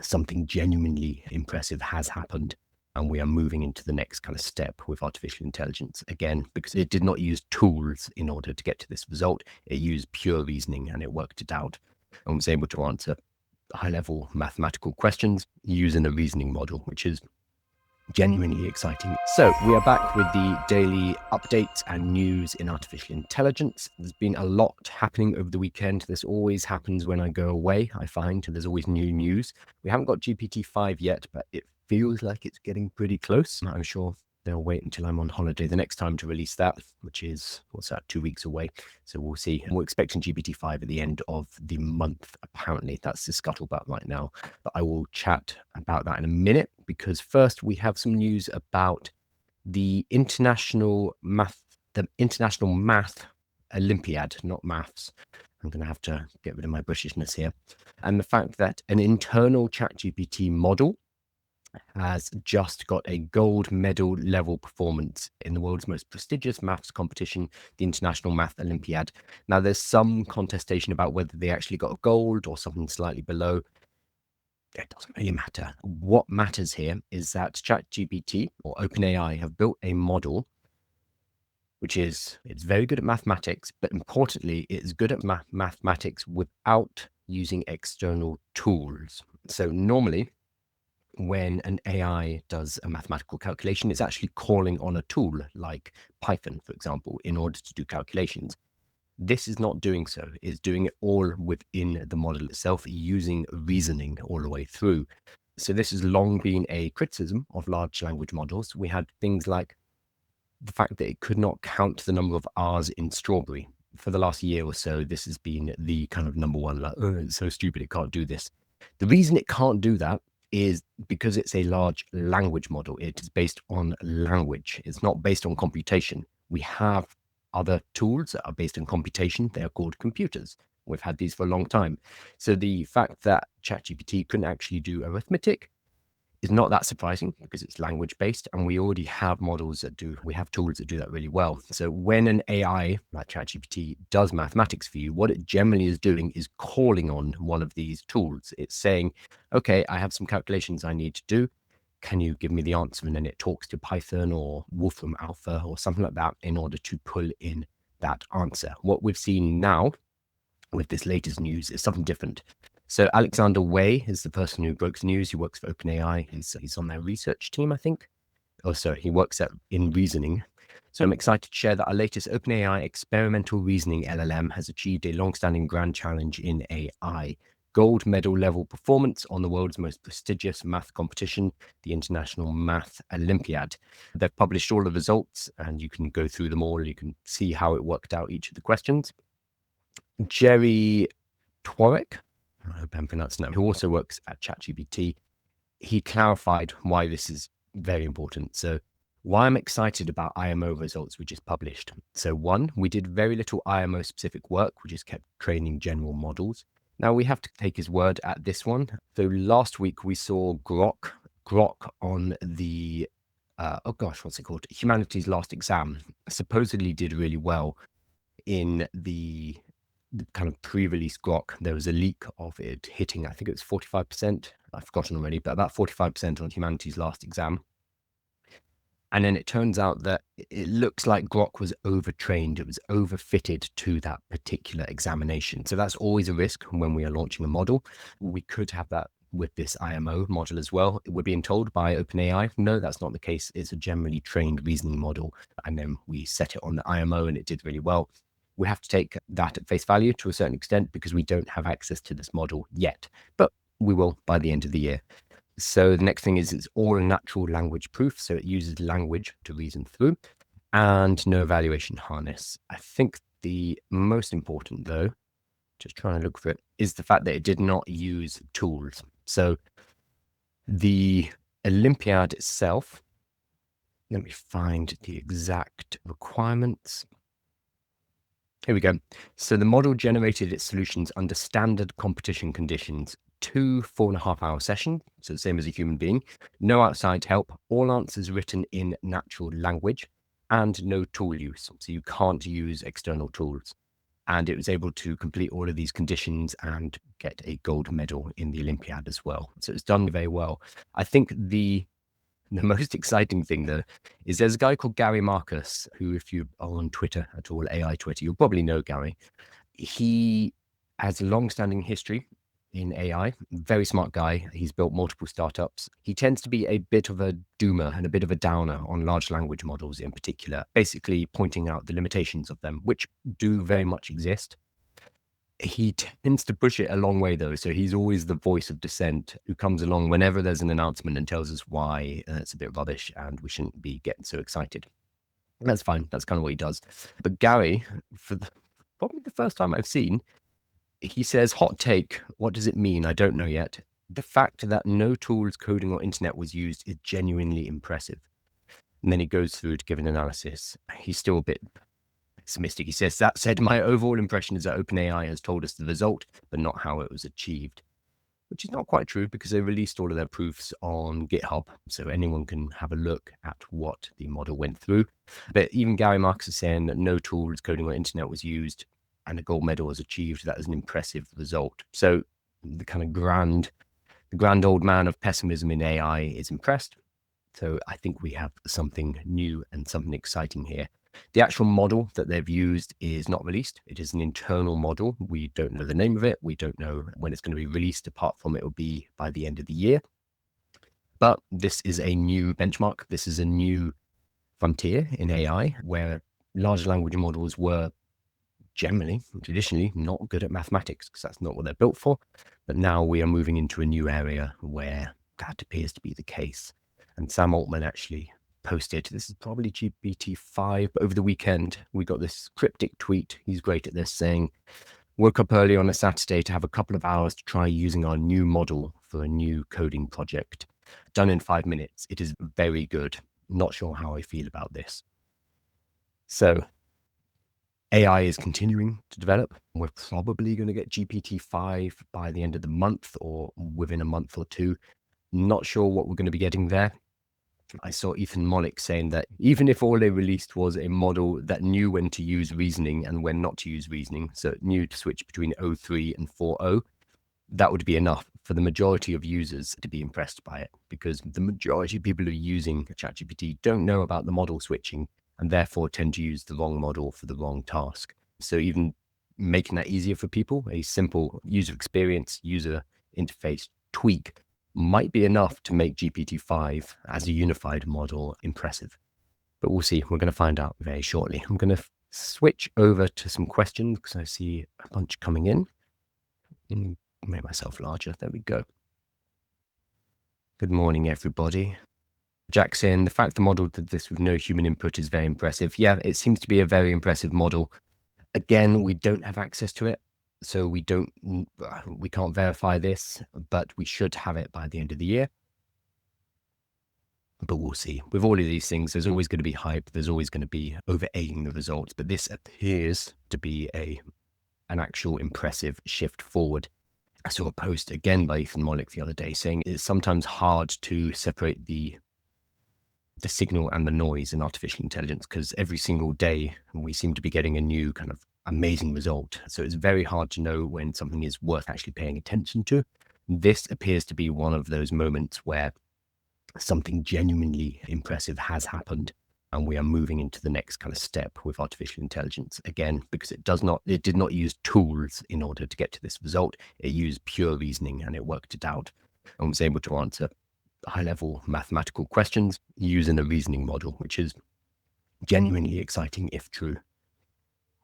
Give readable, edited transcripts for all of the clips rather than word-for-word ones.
something genuinely impressive has happened. And we are moving into the next kind of step with artificial intelligence. Again, because it did not use tools in order to get to this result. It used pure reasoning and it worked it out and was able to answer high-level mathematical questions using a reasoning model, which is genuinely exciting. So we are back with the daily updates and news in artificial intelligence. There's been a lot happening over the weekend. This always happens when I go away, I find. There's always new news. We haven't got GPT-5 yet, but it feels like it's getting pretty close. I'm sure they'll wait until I'm on holiday the next time to release that, which is, 2 weeks away. So we'll see. And we're expecting GPT-5 at the end of the month, apparently. That's the scuttlebutt right now. But I will chat about that in a minute, because first we have some news about the International Math Olympiad, not maths. I'm going to have to get rid of my Britishness here. And the fact that an internal ChatGPT model has just got a gold medal level performance in the world's most prestigious maths competition, the International Math Olympiad. Now, there's some contestation about whether they actually got a gold or something slightly below. It doesn't really matter. What matters here is that ChatGPT or OpenAI have built a model it's very good at mathematics, but importantly, it's good at mathematics without using external tools. So normally, when an AI does a mathematical calculation, it's actually calling on a tool like Python, for example, in order to do calculations. This is not doing so. It's doing it all within the model itself, using reasoning all the way through. So this has long been a criticism of large language models. We had things like the fact that it could not count the number of R's in strawberry. For the last year or so, this has been the kind of number one, like, oh, it's so stupid, it can't do this. The reason it can't do that is because it's a large language model. It is based on language. It's not based on computation. We have other tools that are based on computation. They are called computers. We've had these for a long time. So the fact that ChatGPT couldn't actually do arithmetic is not that surprising, because it's language based and we already have tools that do that really well. So when an AI like ChatGPT does mathematics for you, what it generally is doing is calling on one of these tools. It's saying, okay, I have some calculations I need to do. Can you give me the answer? And then it talks to Python or Wolfram Alpha or something like that in order to pull in that answer. What we've seen now with this latest news is something different. So Alexander Way is the person who broke the news. He works for OpenAI. He's on their research team, I think. Oh, sorry, he works in reasoning. So I'm excited to share that our latest OpenAI experimental reasoning LLM has achieved a long-standing grand challenge in AI. Gold medal level performance on the world's most prestigious math competition, the International Math Olympiad. They've published all the results and you can go through them all. You can see how it worked out each of the questions. Jerry Twarek, I hope I'm pronouncing that, who also works at ChatGPT, he clarified why this is very important. So why I'm excited about IMO results we just published. So one, we did very little IMO specific work. We just kept training general models. Now we have to take his word at this one. So last week we saw Grok on the, what's it called? Humanities Last Exam supposedly did really well in the kind of pre-release Grok. There was a leak of it hitting, I think it was 45%. I've forgotten already, but about 45% on Humanities Last Exam. And then it turns out that it looks like Grok was overtrained. It was overfitted to that particular examination. So that's always a risk when we are launching a model. We could have that with this IMO model as well. We're being told by OpenAI, no, that's not the case. It's a generally trained reasoning model. And then we set it on the IMO and it did really well. We have to take that at face value to a certain extent because we don't have access to this model yet, but we will by the end of the year. So the next thing is it's all a natural language proof. So it uses language to reason through and no evaluation harness. I think the most important though, just trying to look for it, is the fact that it did not use tools. So the Olympiad itself, let me find the exact requirements. Here we go. So the model generated its solutions under standard competition conditions, 2 4.5-hour sessions, so the same as a human being, no outside help, all answers written in natural language, and no tool use. So you can't use external tools. And it was able to complete all of these conditions and get a gold medal in the Olympiad as well. So it's done very well. I think the most exciting thing, though, is there's a guy called Gary Marcus, who, if you are on Twitter at all, AI Twitter, you'll probably know Gary. He has a long-standing history in AI, very smart guy. He's built multiple startups. He tends to be a bit of a doomer and a bit of a downer on large language models in particular, basically pointing out the limitations of them, which do very much exist. He tends to push it a long way, though. So he's always the voice of dissent who comes along whenever there's an announcement and tells us why it's a bit rubbish and we shouldn't be getting so excited. And that's fine. That's kind of what he does. But Gary, probably the first time I've seen, he says, hot take, what does it mean? I don't know yet. The fact that no tools, coding, or internet was used is genuinely impressive. And then he goes through to give an analysis. He's still a bit pessimistic. He says, that said, my overall impression is that OpenAI has told us the result, but not how it was achieved. Which is not quite true because they released all of their proofs on GitHub. So anyone can have a look at what the model went through. But even Gary Marcus is saying that no tools, coding, or internet was used and a gold medal was achieved. That is an impressive result. So the kind of grand old man of pessimism in AI is impressed. So I think we have something new and something exciting here. The actual model that they've used is not released. It is an internal model. We don't know the name of it. We don't know when it's going to be released, apart from it will be by the end of the year. But this is a new benchmark. This is a new frontier in AI where large language models were traditionally not good at mathematics because that's not what they're built for. But now we are moving into a new area where that appears to be the case. And Sam Altman actually posted, this is probably GPT-5, but over the weekend, we got this cryptic tweet. He's great at this, saying, woke up early on a Saturday to have a couple of hours to try using our new model for a new coding project. Done in 5 minutes. It is very good. Not sure how I feel about this. So AI is continuing to develop. We're probably going to get GPT-5 by the end of the month or within a month or two. Not sure what we're going to be getting there. I saw Ethan Mollick saying that even if all they released was a model that knew when to use reasoning and when not to use reasoning, so it knew to switch between O3 and 4.0, that would be enough for the majority of users to be impressed by it, because the majority of people who are using ChatGPT don't know about the model switching and therefore tend to use the wrong model for the wrong task. So even making that easier for people, a simple user experience, user interface tweak might be enough to make GPT-5 as a unified model impressive. But we'll see. We're going to find out very shortly. I'm going to switch over to some questions because I see a bunch coming in. Make myself larger. There we go. Good morning, everybody. Jackson, the fact the model did this with no human input is very impressive. Yeah, it seems to be a very impressive model. Again, we don't have access to it, so we can't verify this, but we should have it by the end of the year. But we'll see. With all of these things, there's always going to be hype. There's always going to be over-egging the results, but this appears to be an actual impressive shift forward. I saw a post again by Ethan Mollick the other day saying it's sometimes hard to separate the signal and the noise in artificial intelligence because every single day we seem to be getting a new kind of amazing result. So it's very hard to know when something is worth actually paying attention to. This appears to be one of those moments where something genuinely impressive has happened and we are moving into the next kind of step with artificial intelligence again, because it did not use tools in order to get to this result. It used pure reasoning and it worked it out and was able to answer high-level mathematical questions using a reasoning model, which is genuinely exciting if true.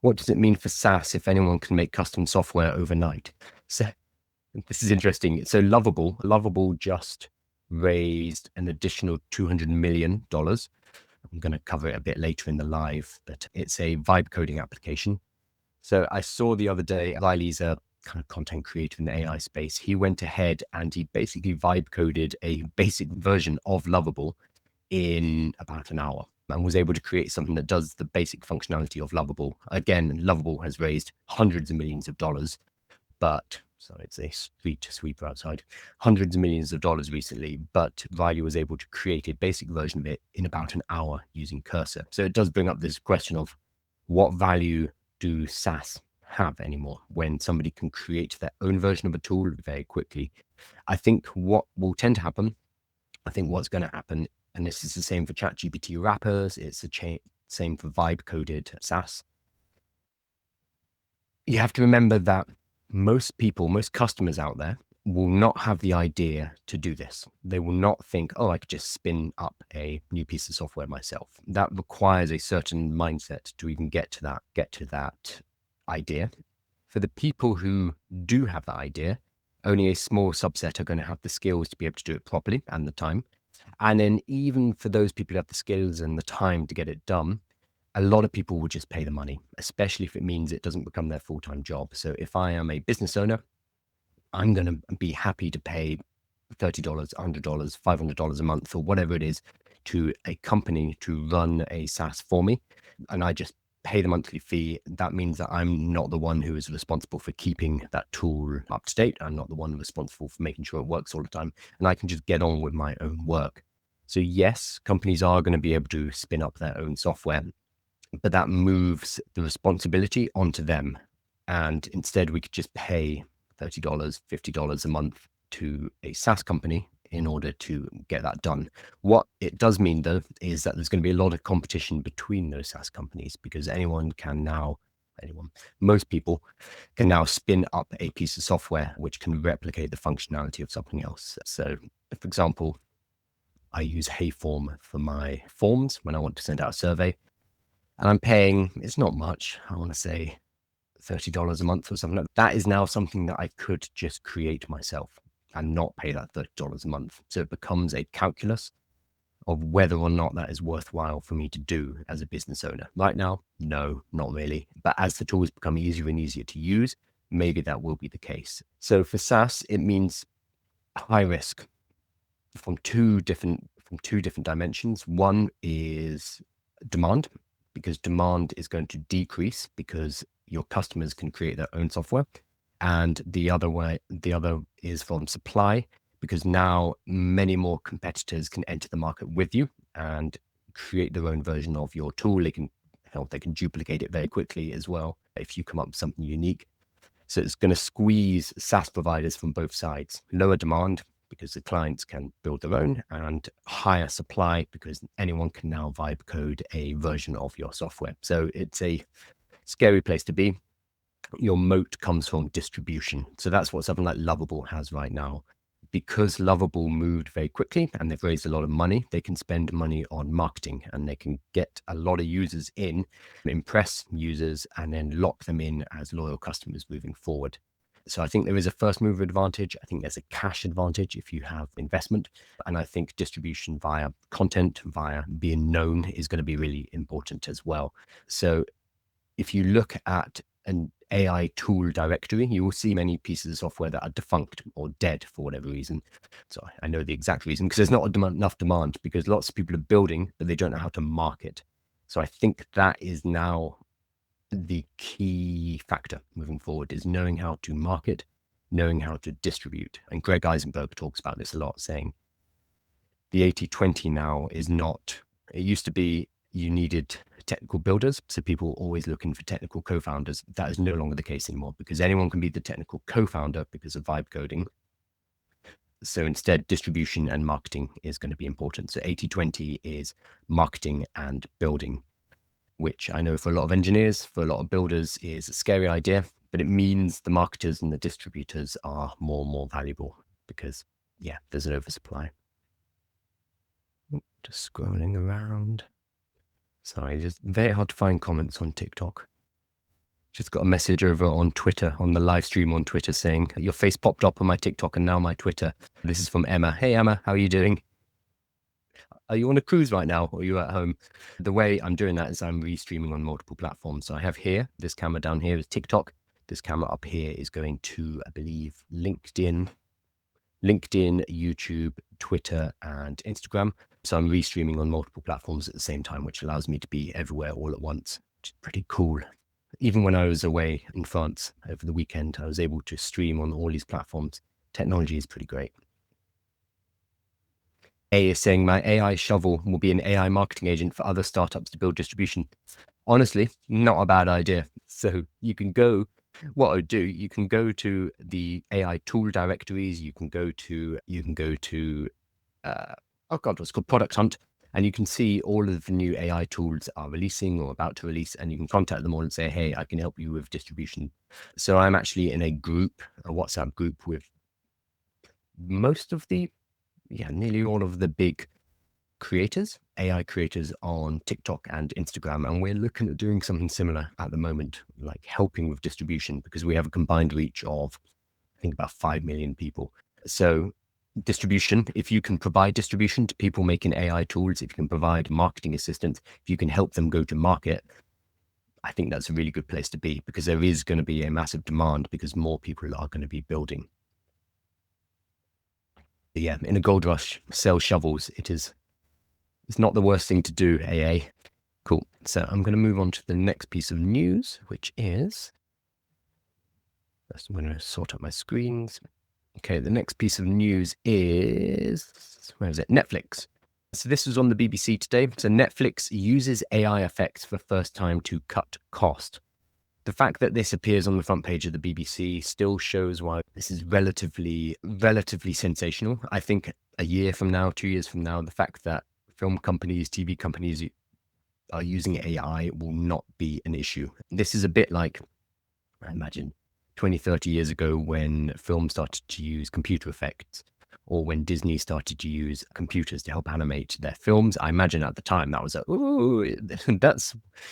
What does it mean for SaaS if anyone can make custom software overnight? So this is interesting. So Lovable just raised an additional $200 million. I'm going to cover it a bit later in the live, but it's a vibe coding application. So I saw the other day, Riley's a kind of content creator in the AI space. He went ahead and he basically vibe coded a basic version of Lovable in about an hour and was able to create something that does the basic functionality of Lovable. Again, Lovable has raised hundreds of millions of dollars, but sorry, it's a street sweeper outside, hundreds of millions of dollars recently, but Riley was able to create a basic version of it in about an hour using Cursor. So it does bring up this question of what value do SaaS have anymore when somebody can create their own version of a tool very quickly. I think what will tend to happen, I think what's going to happen, and this is the same for ChatGPT wrappers, it's the same for vibe coded SaaS. You have to remember that most people, most customers out there will not have the idea to do this. They will not think, oh, I could just spin up a new piece of software myself. That requires a certain mindset to even get to that idea. For the people who do have that idea, only a small subset are going to have the skills to be able to do it properly and the time. And then even for those people who have the skills and the time to get it done, a lot of people will just pay the money, especially if it means it doesn't become their full-time job. So if I am a business owner, I'm going to be happy to pay $30, $100, $500 a month or whatever it is to a company to run a SaaS for me. And I just pay the monthly fee. That means that I'm not the one who is responsible for keeping that tool up to date. I'm not the one responsible for making sure it works all the time. And I can just get on with my own work. So yes, companies are going to be able to spin up their own software, but that moves the responsibility onto them. And instead we could just pay $30, $50 a month to a SaaS company in order to get that done. What it does mean, though, is that there's going to be a lot of competition between those SaaS companies because most people can now spin up a piece of software which can replicate the functionality of something else. So, for example, I use Hayform for my forms when I want to send out a survey. And I'm paying, it's not much, I want to say $30 a month or something like that. That is now something that I could just create myself and not pay that $30 a month. So it becomes a calculus of whether or not that is worthwhile for me to do as a business owner. Right now, no, not really. But as the tools become easier and easier to use, maybe that will be the case. So for SaaS, it means high risk from two different dimensions. One is demand, because demand is going to decrease because your customers can create their own software. And the other is from supply, because now many more competitors can enter the market with you and create their own version of your tool. They can duplicate it very quickly as well if you come up with something unique. So it's going to squeeze SaaS providers from both sides. Lower demand because the clients can build their own, and higher supply because anyone can now vibe code a version of your software. So it's a scary place to be. Your moat comes from distribution. So that's what something like Lovable has right now. Because Lovable moved very quickly and they've raised a lot of money, they can spend money on marketing and they can get a lot of users in, impress users, and then lock them in as loyal customers moving forward. So I think there is a first mover advantage. I think there's a cash advantage if you have investment. And I think distribution via content, via being known is going to be really important as well. So if you look at an AI tool directory, you will see many pieces of software that are defunct or dead for whatever reason. So I know the exact reason, because there's not enough demand, because lots of people are building, but they don't know how to market. So I think that is now the key factor moving forward, is knowing how to market, knowing how to distribute. And Greg Eisenberg talks about this a lot, saying the 80-20 now is not, it used to be you needed technical builders. So people were always looking for technical co-founders. That is no longer the case anymore, because anyone can be the technical co-founder because of vibe coding. So instead, distribution and marketing is going to be important. So 80-20 is marketing and building, which I know for a lot of engineers, for a lot of builders is a scary idea, but it means the marketers and the distributors are more and more valuable because, yeah, there's an oversupply. Just scrolling around. Sorry, just very hard to find comments on TikTok. Just got a message over on Twitter, on the live stream on Twitter, saying, your face popped up on my TikTok and now my Twitter. This is from Emma. Hey, Emma, how are you doing? Are you on a cruise right now or are you at home? The way I'm doing that is I'm restreaming on multiple platforms. So I have here, this camera down here is TikTok. This camera up here is going to, I believe, LinkedIn, YouTube, Twitter, and Instagram. So I'm restreaming on multiple platforms at the same time, which allows me to be everywhere all at once, which is pretty cool. Even when I was away in France over the weekend, I was able to stream on all these platforms. Technology is pretty great. A is saying my AI shovel will be an AI marketing agent for other startups to build distribution. Honestly, not a bad idea. So you can go what I would do, you can go to the AI tool directories. You can go to oh God, what's called Product Hunt, and you can see all of the new AI tools are releasing or about to release, and you can contact them all and say, hey, I can help you with distribution. So I'm actually in a group, a WhatsApp group with nearly all of the big creators, AI creators on TikTok and Instagram. And we're looking at doing something similar at the moment, like helping with distribution, because we have a combined reach of, I think, about 5 million people. So distribution, if you can provide distribution to people making AI tools, if you can provide marketing assistance, if you can help them go to market, I think that's a really good place to be, because there is going to be a massive demand because more people are going to be building. But yeah, in a gold rush, sell shovels. It's not the worst thing to do, AA. Cool. So I'm going to move on to the next piece of news, which is, first I'm going to sort out my screens. Okay, the next piece of news is, where is it? Netflix. So this was on the BBC today. So Netflix uses AI effects for the first time to cut cost. The fact that this appears on the front page of the BBC still shows why this is relatively sensational. I think a year from now, 2 years from now, the fact that film companies, TV companies are using AI will not be an issue. This is a bit like, I imagine, 20, 30 years ago when film started to use computer effects, or when Disney started to use computers to help animate their films. I imagine at the time that was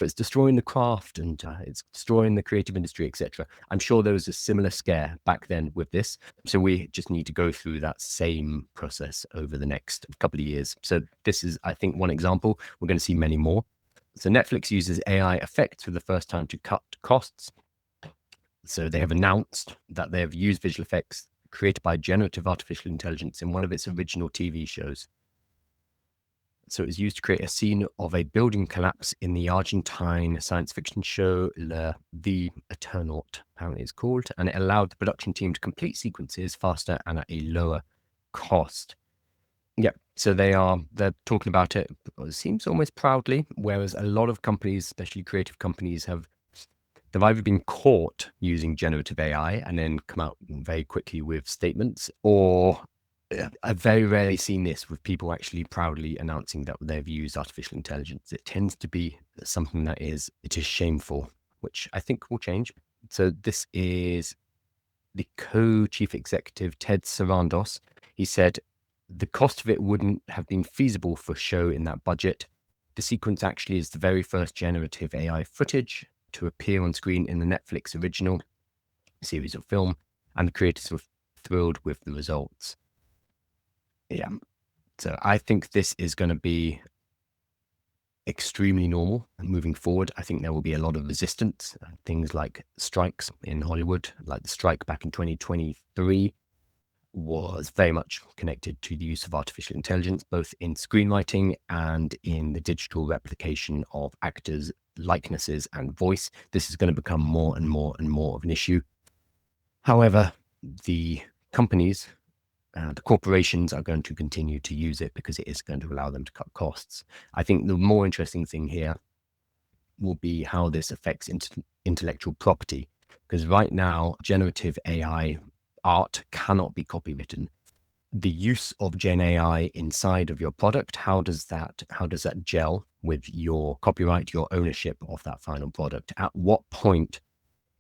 it's destroying the craft, and it's destroying the creative industry, etc. I'm sure there was a similar scare back then with this. So we just need to go through that same process over the next couple of years. So this is, I think, one example. We're going to see many more. So Netflix uses AI effects for the first time to cut costs. So they have announced that they have used visual effects created by generative artificial intelligence in one of its original TV shows. So it was used to create a scene of a building collapse in the Argentine science fiction show The Eternaut, apparently it's called, and it allowed the production team to complete sequences faster and at a lower cost. Yeah, so they're talking about it seems almost proudly, whereas a lot of companies, especially creative companies, they've either been caught using generative AI and then come out very quickly with statements, or I've very rarely seen this with people actually proudly announcing that they've used artificial intelligence. It tends to be something it is shameful, which I think will change. So this is the co-chief executive, Ted Sarandos. He said, the cost of it wouldn't have been feasible for a show in that budget. The sequence actually is the very first generative AI footage to appear on screen in the Netflix original series of film, and the creators were thrilled with the results. Yeah. So I think this is going to be extremely normal moving forward. I think there will be a lot of resistance. Things like strikes in Hollywood, like the strike back in 2023, was very much connected to the use of artificial intelligence, both in screenwriting and in the digital replication of actors' likenesses and voice. This is going to become more and more and more of an issue. However, the companies, the corporations are going to continue to use it because it is going to allow them to cut costs. I think the more interesting thing here will be how this affects intellectual property, because right now, generative AI art cannot be copywritten. The use of Gen AI inside of your product, how does that gel with your copyright, your ownership of that final product? At what point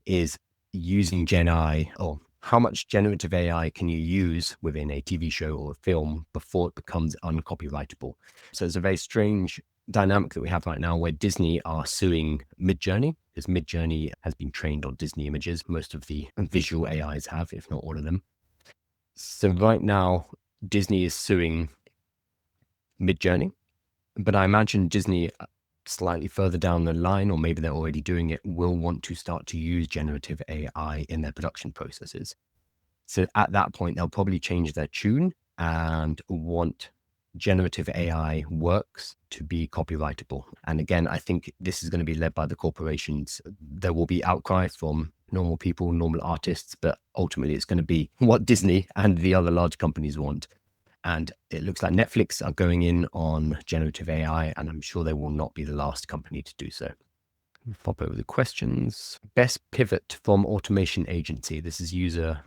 is using Gen AI, or how much generative AI can you use within a TV show or a film before it becomes uncopyrightable? So it's a very strange dynamic that we have right now, where Disney are suing Midjourney, because Midjourney has been trained on Disney images. Most of the visual AIs have, if not all of them. So right now, Disney is suing Midjourney, but I imagine Disney slightly further down the line, or maybe they're already doing it, will want to start to use generative AI in their production processes. So at that point, they'll probably change their tune and want generative AI works to be copyrightable. And again, I think this is going to be led by the corporations. There will be outcries from normal people, normal artists, but ultimately it's going to be what Disney and the other large companies want. And it looks like Netflix are going in on generative AI, and I'm sure they will not be the last company to do so. Pop over the questions. Best pivot from automation agency. This is user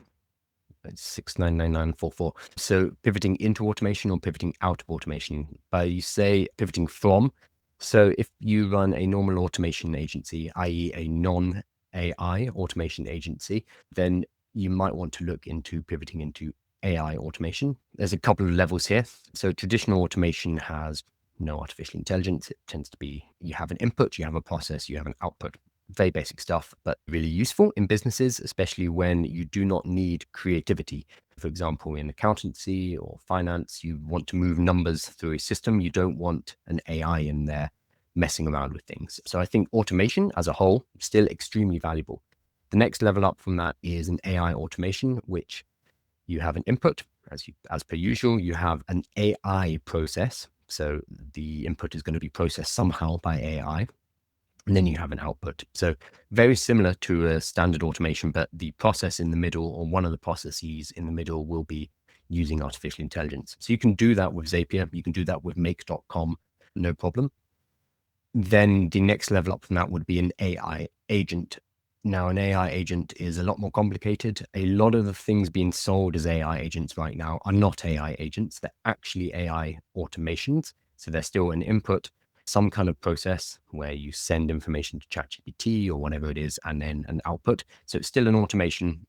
699944. So pivoting into automation or pivoting out of automation. You say pivoting from. So if you run a normal automation agency, i.e. a non-AI automation agency, then you might want to look into pivoting into AI automation. There's a couple of levels here. So traditional automation has no artificial intelligence. It tends to be, you have an input, you have a process, you have an output. Very basic stuff, but really useful in businesses, especially when you do not need creativity. For example, in accountancy or finance, you want to move numbers through a system. You don't want an AI in there messing around with things. So I think automation as a whole is still extremely valuable. The next level up from that is an AI automation, which you have an input, as per usual, you have an AI process. So the input is going to be processed somehow by AI. And then you have an output. So very similar to a standard automation, but the process in the middle, or one of the processes in the middle, will be using artificial intelligence. So you can do that with Zapier. You can do that with make.com, no problem. Then the next level up from that would be an AI agent. Now, an AI agent is a lot more complicated. A lot of the things being sold as AI agents right now are not AI agents. They're actually AI automations. So they're still an input, some kind of process where you send information to ChatGPT or whatever it is, and then an output. So it's still an automation.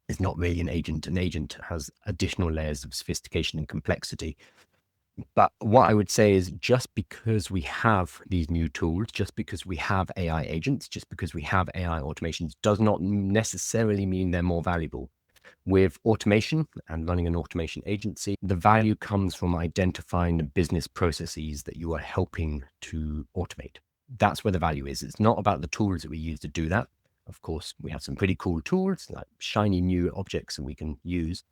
It's not really an agent. An agent has additional layers of sophistication and complexity. But what I would say is, just because we have these new tools, just because we have AI agents, just because we have AI automations, does not necessarily mean they're more valuable. With automation and running an automation agency, the value comes from identifying the business processes that you are helping to automate. That's where the value is. It's not about the tools that we use to do that. Of course, we have some pretty cool tools, like shiny new objects that we can use.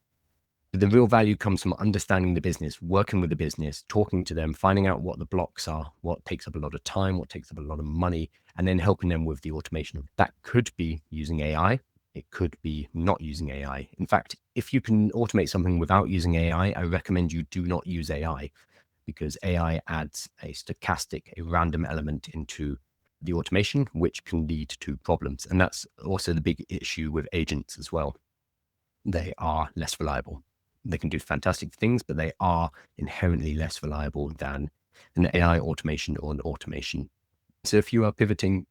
But the real value comes from understanding the business, working with the business, talking to them, finding out what the blocks are, what takes up a lot of time, what takes up a lot of money, and then helping them with the automation. That could be using AI. It could be not using AI. In fact, if you can automate something without using AI, I recommend you do not use AI, because AI adds a stochastic, a random element into the automation, which can lead to problems. And that's also the big issue with agents as well. They are less reliable. They can do fantastic things, but they are inherently less reliable than an AI automation or an automation. So if you're pivoting,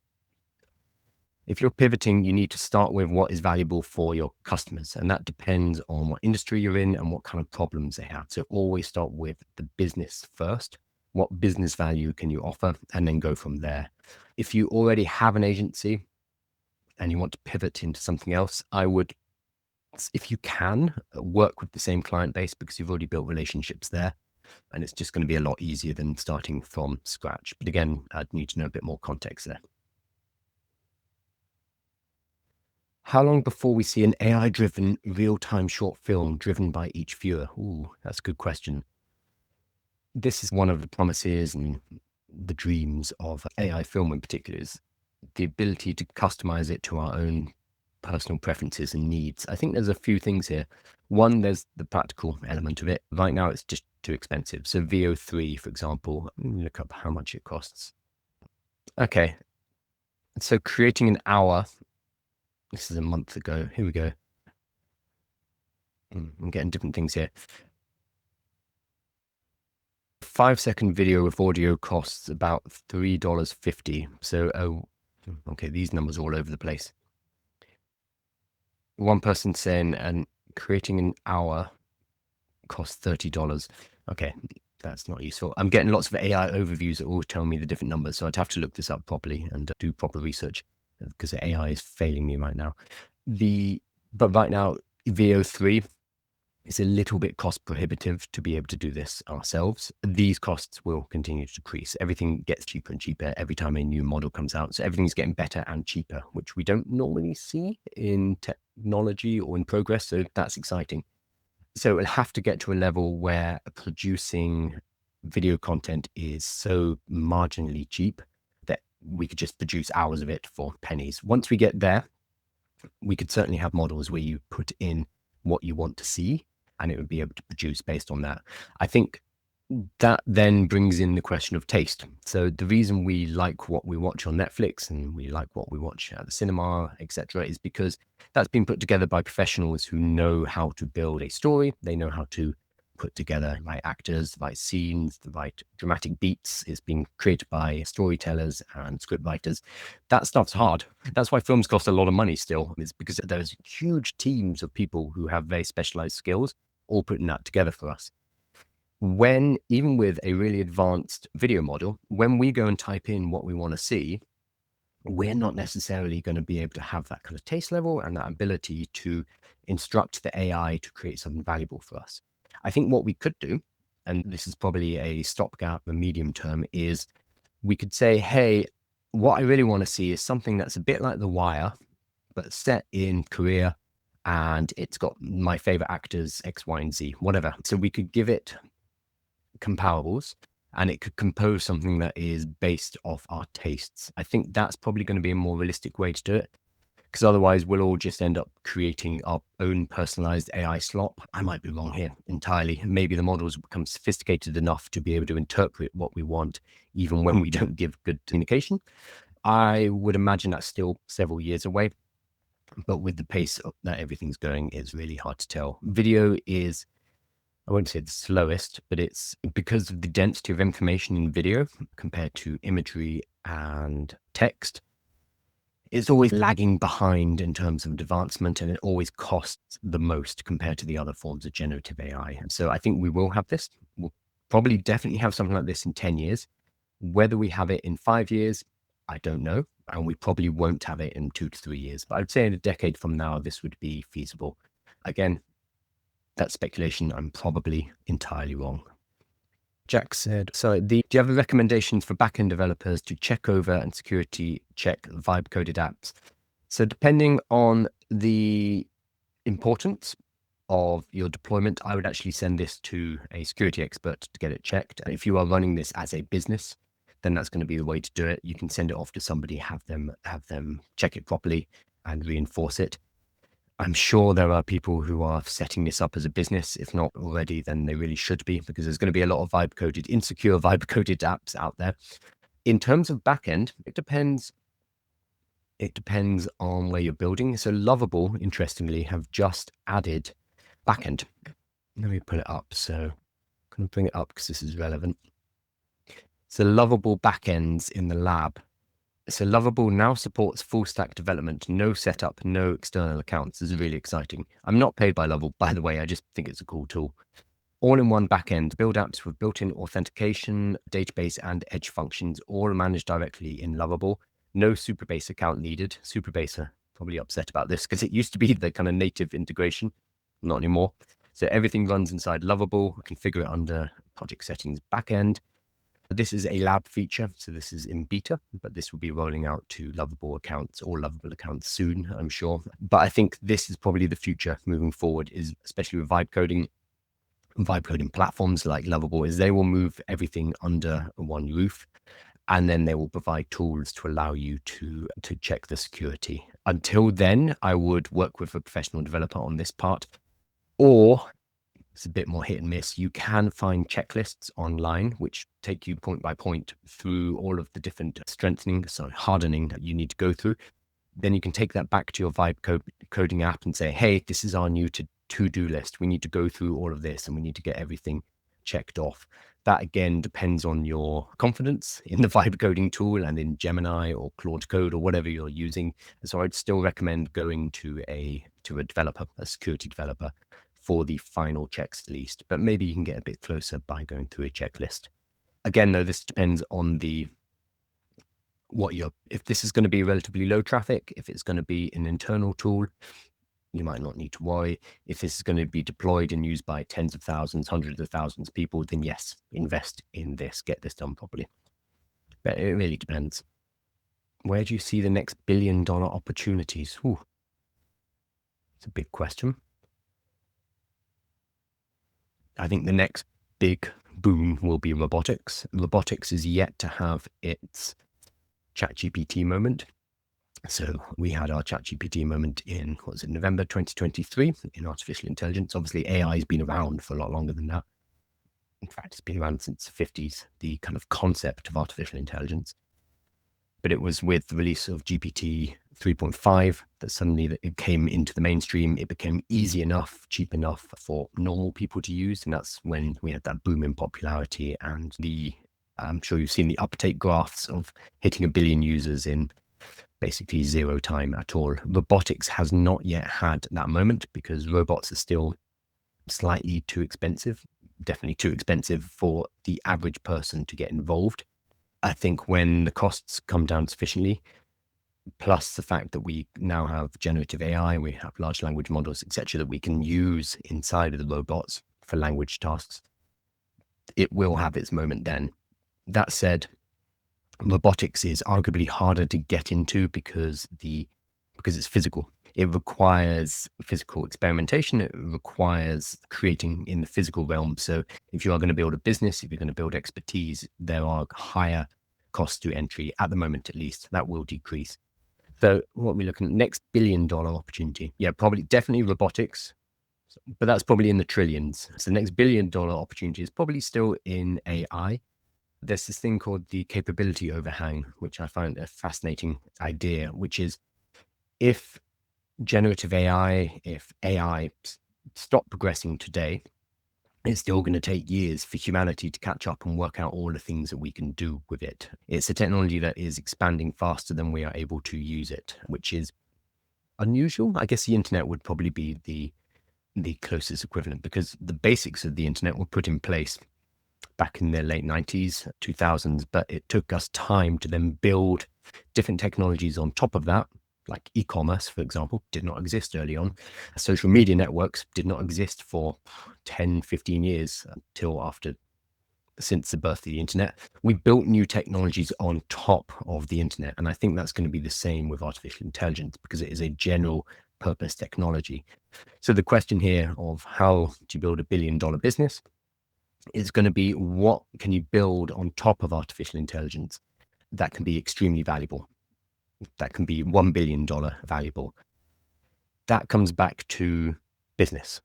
you need to start with what is valuable for your customers. And that depends on what industry you're in and what kind of problems they have. So always start with the business first. What business value can you offer? And then go from there. If you already have an agency and you want to pivot into something else, I would, if you can, work with the same client base, because you've already built relationships there, and it's just going to be a lot easier than starting from scratch. But again, I'd need to know a bit more context there. How long before we see an AI-driven real-time short film driven by each viewer? Ooh, that's a good question. This is one of the promises and the dreams of AI film in particular, is the ability to customize it to our own personal preferences and needs. I think there's a few things here. One, there's the practical element of it. Right now, it's just too expensive. So VO3, for example, let me look up how much it costs. Okay. So creating an hour, this is a month ago. Here we go. I'm getting different things here. 5-second video with audio costs about $3.50. So, okay, these numbers are all over the place. One person saying, and creating an hour costs $30. Okay, that's not useful. I'm getting lots of AI overviews that all tell me the different numbers, so I'd have to look this up properly and do proper research, because the AI is failing me right now. But right now, VO3 is a little bit cost prohibitive to be able to do this ourselves. These costs will continue to decrease. Everything gets cheaper and cheaper every time a new model comes out. So everything's getting better and cheaper, which we don't normally see in technology or in progress. So that's exciting. So it'll have to get to a level where producing video content is so marginally cheap that we could just produce hours of it for pennies. Once we get there, we could certainly have models where you put in what you want to see, and it would be able to produce based on that. I think That then brings in the question of taste. So the reason we like what we watch on Netflix and we like what we watch at the cinema, etc., is because that's been put together by professionals who know how to build a story. They know how to put together the right actors, the right scenes, the right dramatic beats. It's been created by storytellers and script writers. That stuff's hard. That's why films cost a lot of money still. It's because there's huge teams of people who have very specialized skills all putting that together for us. When, even with a really advanced video model, when we go and type in what we want to see, we're not necessarily going to be able to have that kind of taste level and that ability to instruct the AI to create something valuable for us. I think what we could do, and this is probably a stopgap, a medium term, is we could say, hey, what I really want to see is something that's a bit like The Wire, but set in Korea, and it's got my favorite actors, X, Y, and Z, whatever. So we could give it comparables and it could compose something that is based off our tastes. I think that's probably going to be a more realistic way to do it, because otherwise we'll all just end up creating our own personalized AI slop. I might be wrong here entirely. Maybe the models become sophisticated enough to be able to interpret what we want, even when we don't give good communication. I would imagine that's still several years away, but with the pace that everything's going, it's really hard to tell. Video is, I won't say the slowest, but it's because of the density of information in video compared to imagery and text. It's always lagging behind in terms of advancement, and it always costs the most compared to the other forms of generative AI. And so I think we will have this. We'll probably definitely have something like this in 10 years. Whether we have it in 5 years, I don't know. And we probably won't have it in 2 to 3 years. But I'd say in a decade from now, this would be feasible. Again, that's speculation. I'm probably entirely wrong. Jack said, so do you have recommendations for backend developers to check over and security check vibe coded apps? So depending on the importance of your deployment, I would actually send this to a security expert to get it checked. And if you are running this as a business, then that's going to be the way to do it. You can send it off to somebody, have them check it properly and reinforce it. I'm sure there are people who are setting this up as a business. If not already, then they really should be, because there's going to be a lot of insecure vibe coded apps out there. In terms of backend, it depends. It depends on where you're building. So Lovable, interestingly, have just added backend. Let me pull it up. So I'm going to bring it up because this is relevant. So Lovable backends in the lab. So Lovable now supports full stack development, no setup, no external accounts. This is really exciting. I'm not paid by Lovable, by the way. I just think it's a cool tool. All-in-one backend, build apps with built-in authentication, database, and edge functions, all managed directly in Lovable. No Superbase account needed. Superbase are probably upset about this because it used to be the kind of native integration. Not anymore. So everything runs inside Lovable. Configure it under project settings backend. This is a lab feature, so this is in beta, but this will be rolling out to Lovable accounts or Lovable accounts soon, I'm sure. But I think this is probably the future moving forward, is especially with vibe coding platforms like Lovable, is they will move everything under one roof, and then they will provide tools to allow you to check the security. Until then, I would work with a professional developer on this part, or it's a bit more hit and miss. You can find checklists online which take you point by point through all of the different hardening that you need to go through. Then you can take that back to your vibe coding app and say, hey, this is our new to-do list. We need to go through all of this and we need to get everything checked off. That again depends on your confidence in the vibe coding tool and in Gemini or Claude Code or whatever you're using. So I'd still recommend going to a developer, a security developer, for the final checks at least, but maybe you can get a bit closer by going through a checklist. Again, though, this depends on if this is going to be relatively low traffic, if it's going to be an internal tool, you might not need to worry. If this is going to be deployed and used by tens of thousands, hundreds of thousands of people, then yes, invest in this, get this done properly. But it really depends. Where do you see the next billion-dollar opportunities? Ooh, it's a big question. I think the next big boom will be robotics. Robotics is yet to have its ChatGPT moment. So we had our ChatGPT moment in, November 2023 in artificial intelligence. Obviously, AI has been around for a lot longer than that. In fact, it's been around since the 50s, the kind of concept of artificial intelligence. But it was with the release of GPT 3.5 that suddenly it came into the mainstream. It became easy enough, cheap enough for normal people to use. And that's when we had that boom in popularity. And I'm sure you've seen the uptake graphs of hitting 1 billion users in basically zero time at all. Robotics has not yet had that moment because robots are still slightly too expensive, definitely too expensive for the average person to get involved. I think when the costs come down sufficiently, plus the fact that we now have generative AI, we have large language models, etc., that we can use inside of the robots for language tasks, it will have its moment then. That said, robotics is arguably harder to get into because it's physical. It requires physical experimentation. It requires creating in the physical realm. So if you are going to build a business, if you're going to build expertise, there are higher costs to entry at the moment, at least. That will decrease. So what are we looking at? Next $1 billion opportunity. Yeah, probably definitely robotics, but that's probably in the trillions. So the next $1 billion opportunity is probably still in AI. There's this thing called the capability overhang, which I find a fascinating idea, which is if generative AI, if AI stop progressing today, it's still going to take years for humanity to catch up and work out all the things that we can do with it. It's a technology that is expanding faster than we are able to use it, which is unusual. I guess the internet would probably be the closest equivalent because the basics of the internet were put in place back in the late 90s, 2000s, but it took us time to then build different technologies on top of that, like e-commerce, for example, did not exist early on. Social media networks did not exist for 10, 15 years since the birth of the internet. We built new technologies on top of the internet. And I think that's going to be the same with artificial intelligence because it is a general purpose technology. So the question here of how to build $1 billion business is going to be what can you build on top of artificial intelligence that can be extremely valuable, that can be $1 billion valuable. That comes back to business,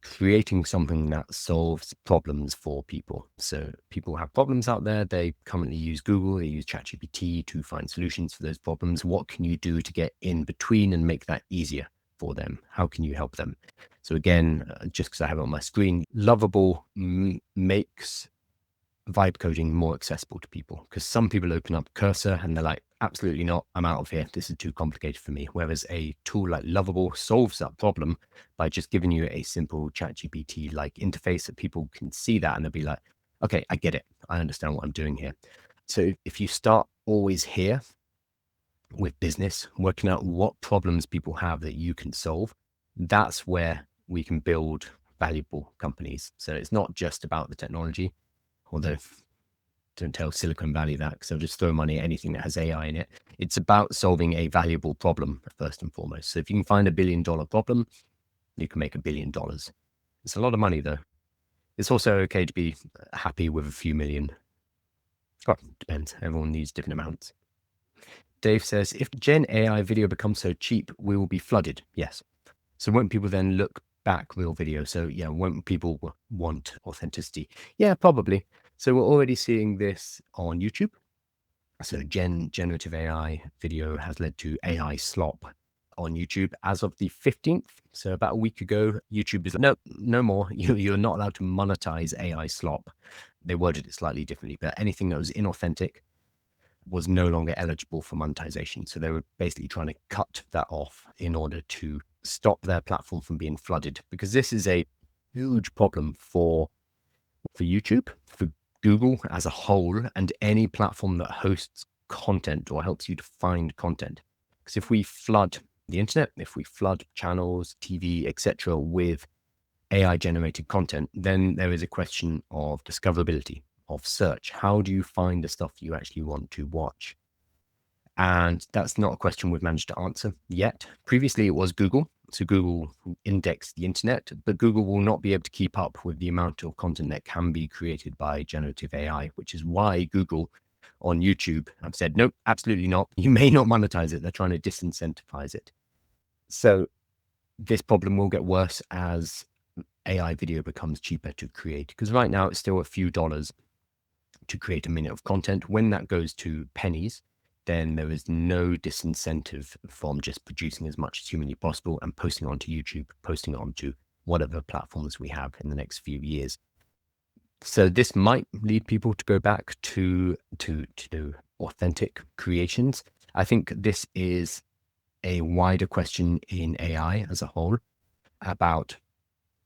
creating something that solves problems for people. So people have problems out there. They currently use Google, they use ChatGPT to find solutions for those problems. What can you do to get in between and make that easier for them? How can you help them? So again, just because I have it on my screen, Lovable makes vibe coding more accessible to people because some people open up Cursor and they're like, absolutely not, I'm out of here. This is too complicated for me. Whereas a tool like Lovable solves that problem by just giving you a simple ChatGPT like interface that people can see that and they'll be like, okay, I get it. I understand what I'm doing here. So if you start always here with business, working out what problems people have that you can solve, that's where we can build valuable companies. So it's not just about the technology, although don't tell Silicon Valley that because they'll just throw money at anything that has AI in it. It's about solving a valuable problem first and foremost. So if you can find $1 billion problem, you can make $1 billion. It's a lot of money though. It's also okay to be happy with a few million. Well, depends. Everyone needs different amounts. Dave says, if Gen AI video becomes so cheap, we will be flooded. Yes. So won't people then look back real video? So yeah, won't people want authenticity? Yeah, probably. So we're already seeing this on YouTube. So generative AI video has led to AI slop on YouTube as of the 15th. So about a week ago, YouTube is like, no more. You're not allowed to monetize AI slop. They worded it slightly differently, but anything that was inauthentic was no longer eligible for monetization. So they were basically trying to cut that off in order to stop their platform from being flooded, because this is a huge problem for YouTube, for Google as a whole, and any platform that hosts content or helps you to find content. Because if we flood the internet, if we flood channels, TV, etc., with AI generated content, then there is a question of discoverability, of search. How do you find the stuff you actually want to watch? And that's not a question we've managed to answer yet. Previously, it was Google. So Google indexed the internet, but Google will not be able to keep up with the amount of content that can be created by generative AI, which is why Google on YouTube have said, nope, absolutely not. You may not monetize it. They're trying to disincentivize it. So this problem will get worse as AI video becomes cheaper to create. Because right now it's still a few dollars to create a minute of content. When that goes to pennies, then there is no disincentive from just producing as much as humanly possible and posting onto YouTube, posting onto whatever platforms we have in the next few years. So this might lead people to go back to authentic creations. I think this is a wider question in AI as a whole about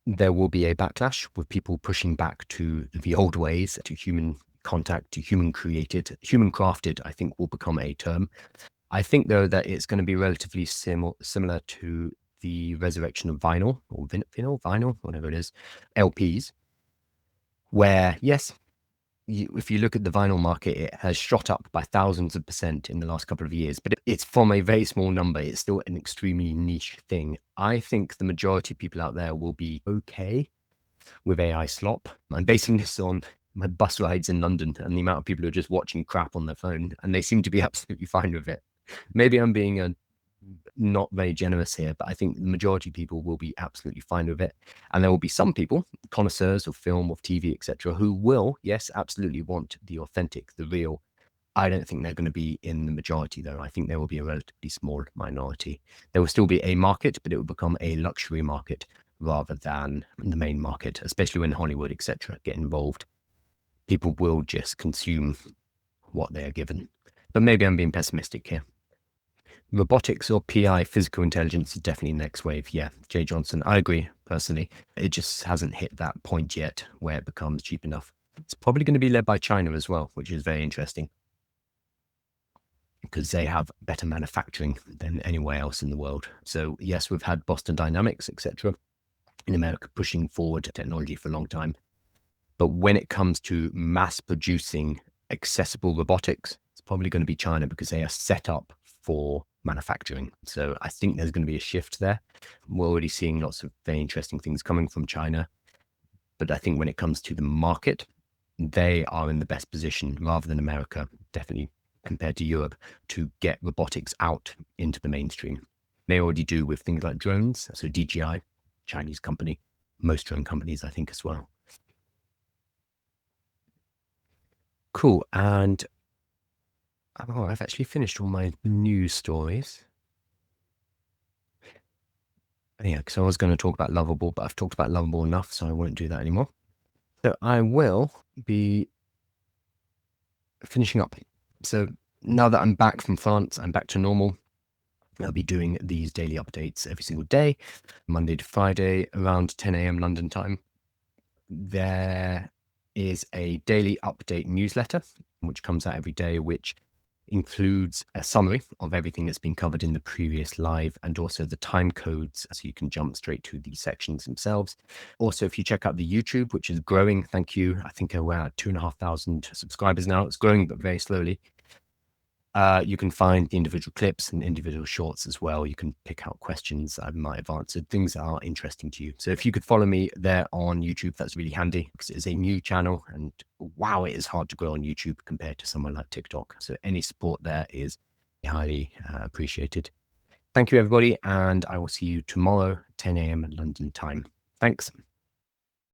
there will be a backlash with people pushing back to the old ways, to human contact, to human created, human crafted, I think will become a term. I think though that it's going to be relatively similar to the resurrection of vinyl or vinyl, whatever it is, LPs, where yes, if you look at the vinyl market, it has shot up by thousands of percent in the last couple of years, but it's from a very small number. It's still an extremely niche thing. I think the majority of people out there will be okay with AI slop. I'm basing this on my bus rides in London and the amount of people who are just watching crap on their phone, and they seem to be absolutely fine with it. Maybe I'm being not very generous here, but I think the majority of people will be absolutely fine with it. And there will be some people, connoisseurs of film, of TV, etc., who will, yes, absolutely want the authentic, the real. I don't think they're going to be in the majority, though. I think there will be a relatively small minority. There will still be a market, but it will become a luxury market rather than the main market, especially when Hollywood, etc., get involved. People will just consume what they are given. But maybe I'm being pessimistic here. Robotics or PI, physical intelligence, is definitely next wave. Yeah, Jay Johnson, I agree personally. It just hasn't hit that point yet where it becomes cheap enough. It's probably going to be led by China as well, which is very interesting because they have better manufacturing than anywhere else in the world. So yes, we've had Boston Dynamics, etc., in America pushing forward technology for a long time. But when it comes to mass producing accessible robotics, it's probably going to be China because they are set up for manufacturing. So I think there's going to be a shift there. We're already seeing lots of very interesting things coming from China. But I think when it comes to the market, they are in the best position rather than America, definitely compared to Europe, to get robotics out into the mainstream. They already do with things like drones. So DJI, Chinese company, most drone companies, I think, as well. Cool. And I've actually finished all my news stories. Yeah, because I was going to talk about Lovable, but I've talked about Lovable enough, so I won't do that anymore. So I will be finishing up. So now that I'm back from France, I'm back to normal. I'll be doing these daily updates every single day, Monday to Friday, around 10 a.m. London time. There is a daily update newsletter, which comes out every day, which includes a summary of everything that's been covered in the previous live and also the time codes so you can jump straight to the sections themselves. Also, if you check out the YouTube, which is growing, thank you. I think we're at 2,500 subscribers now. It's growing, but very slowly. You can find the individual clips and individual shorts as well. You can pick out questions I might have answered, things that are interesting to you. So if you could follow me there on YouTube, that's really handy because it is a new channel and wow, it is hard to grow on YouTube compared to someone like TikTok. So any support there is highly appreciated. Thank you, everybody. And I will see you tomorrow, 10 a.m. London time. Thanks.